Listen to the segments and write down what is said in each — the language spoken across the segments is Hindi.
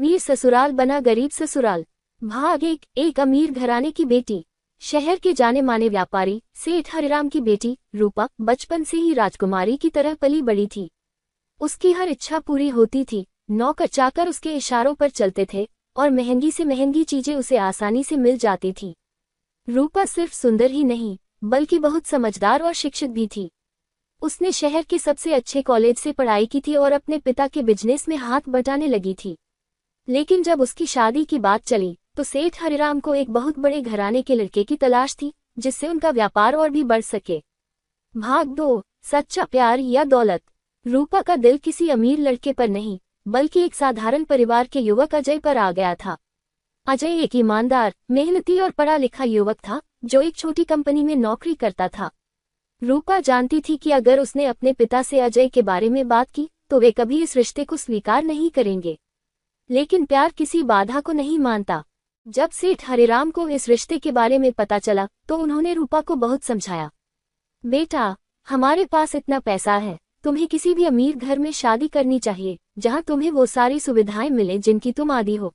अमीर ससुराल बना गरीब ससुराल। भाग एक अमीर घराने की बेटी, शहर के जाने माने व्यापारी सेठ हरिराम की बेटी रूपा बचपन से ही राजकुमारी की तरह पली बड़ी थी। उसकी हर इच्छा पूरी होती थी, नौकर चाकर उसके इशारों पर चलते थे और महंगी से महंगी चीजें उसे आसानी से मिल जाती थी। रूपा सिर्फ सुंदर ही नहीं बल्कि बहुत समझदार और शिक्षित भी थी। उसने शहर के सबसे अच्छे कॉलेज से पढ़ाई की थी और अपने पिता के बिजनेस में हाथ बटाने लगी थी। लेकिन जब उसकी शादी की बात चली तो सेठ हरिराम को एक बहुत बड़े घराने के लड़के की तलाश थी जिससे उनका व्यापार और भी बढ़ सके। भाग 2 सच्चा प्यार या दौलत। रूपा का दिल किसी अमीर लड़के पर नहीं बल्कि एक साधारण परिवार के युवक अजय पर आ गया था। अजय एक ईमानदार, मेहनती और पढ़ा लिखा युवक था जो एक छोटी कंपनी में नौकरी करता था। रूपा जानती थी कि अगर उसने अपने पिता से अजय के बारे में बात की तो वे कभी इस रिश्ते को स्वीकार नहीं करेंगे। लेकिन प्यार किसी बाधा को नहीं मानता। जब सेठ हरिराम को इस रिश्ते के बारे में पता चला तो उन्होंने रूपा को बहुत समझाया। बेटा, हमारे पास इतना पैसा है, तुम्हें किसी भी अमीर घर में शादी करनी चाहिए जहां तुम्हें वो सारी सुविधाएं मिले जिनकी तुम आदी हो।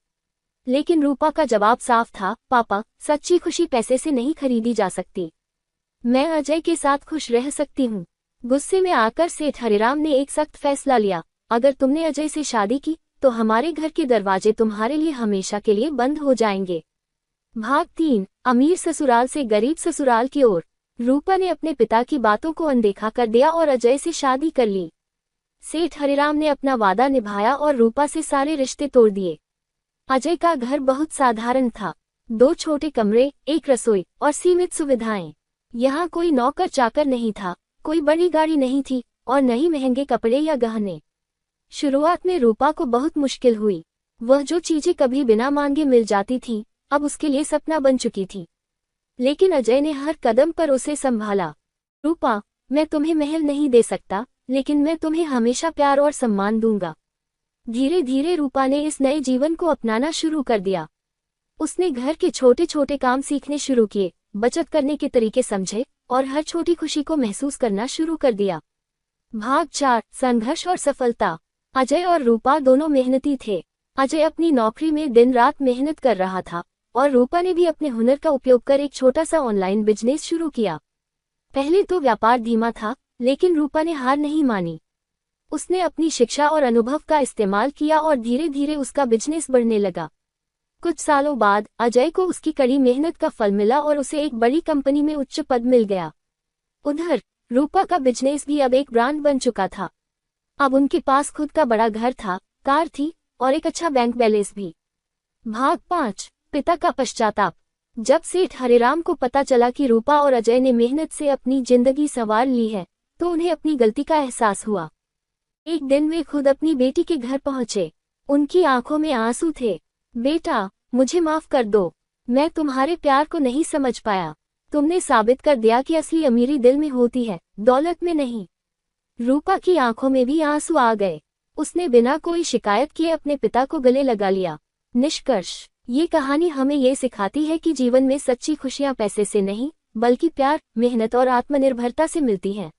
लेकिन रूपा का जवाब साफ था, पापा, सच्ची खुशी पैसे से नहीं खरीदी जा सकती। मैं अजय के साथ खुश रह सकती हूँ। गुस्से में आकर सेठ हरिराम ने एक सख्त फैसला लिया, अगर तुमने अजय से शादी की तो हमारे घर के दरवाजे तुम्हारे लिए हमेशा के लिए बंद हो जाएंगे। भाग 3 अमीर ससुराल से गरीब ससुराल की ओर। रूपा ने अपने पिता की बातों को अनदेखा कर दिया और अजय से शादी कर ली। सेठ हरिराम ने अपना वादा निभाया और रूपा से सारे रिश्ते तोड़ दिए। अजय का घर बहुत साधारण था, 2 छोटे कमरे, एक रसोई और सीमित सुविधाएं। यहाँ कोई नौकर चाकर नहीं था, कोई बड़ी गाड़ी नहीं थी और न ही महंगे कपड़े या गहने। शुरुआत में रूपा को बहुत मुश्किल हुई। वह जो चीजें कभी बिना मांगे मिल जाती थीं, अब उसके लिए सपना बन चुकी थी। लेकिन अजय ने हर कदम पर उसे संभाला। रूपा, मैं तुम्हें महल नहीं दे सकता, लेकिन मैं तुम्हें हमेशा प्यार और सम्मान दूंगा। धीरे धीरे रूपा ने इस नए जीवन को अपनाना शुरू कर दिया। उसने घर के छोटे छोटे काम सीखने शुरू किए, बचत करने के तरीके समझे और हर छोटी खुशी को महसूस करना शुरू कर दिया। भाग 4 संघर्ष और सफलता। अजय और रूपा दोनों मेहनती थे। अजय अपनी नौकरी में दिन रात मेहनत कर रहा था और रूपा ने भी अपने हुनर का उपयोग कर एक छोटा सा ऑनलाइन बिजनेस शुरू किया। पहले तो व्यापार धीमा था, लेकिन रूपा ने हार नहीं मानी। उसने अपनी शिक्षा और अनुभव का इस्तेमाल किया और धीरे धीरे उसका बिजनेस बढ़ने लगा। कुछ सालों बाद अजय को उसकी कड़ी मेहनत का फल मिला और उसे एक बड़ी कंपनी में उच्च पद मिल गया। उधर रूपा का बिजनेस भी अब एक ब्रांड बन चुका था। अब उनके पास खुद का बड़ा घर था, कार थी और एक अच्छा बैंक बैलेंस भी। भाग 5 पिता का पश्चाताप। जब सेठ हरिराम को पता चला कि रूपा और अजय ने मेहनत से अपनी जिंदगी संवार ली है तो उन्हें अपनी गलती का एहसास हुआ। एक दिन वे खुद अपनी बेटी के घर पहुंचे। उनकी आंखों में आंसू थे। बेटा, मुझे माफ कर दो, मैं तुम्हारे प्यार को नहीं समझ पाया। तुमने साबित कर दिया कि असली अमीरी दिल में होती है, दौलत में नहीं। रूपा की आंखों में भी आंसू आ गए। उसने बिना कोई शिकायत किए अपने पिता को गले लगा लिया। निष्कर्ष, ये कहानी हमें ये सिखाती है कि जीवन में सच्ची खुशियां पैसे से नहीं बल्कि प्यार, मेहनत और आत्मनिर्भरता से मिलती हैं।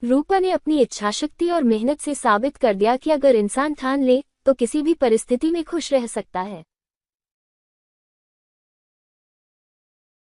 रूपा ने अपनी इच्छाशक्ति और मेहनत से साबित कर दिया कि अगर इंसान ठान ले तो किसी भी परिस्थिति में खुश रह सकता है।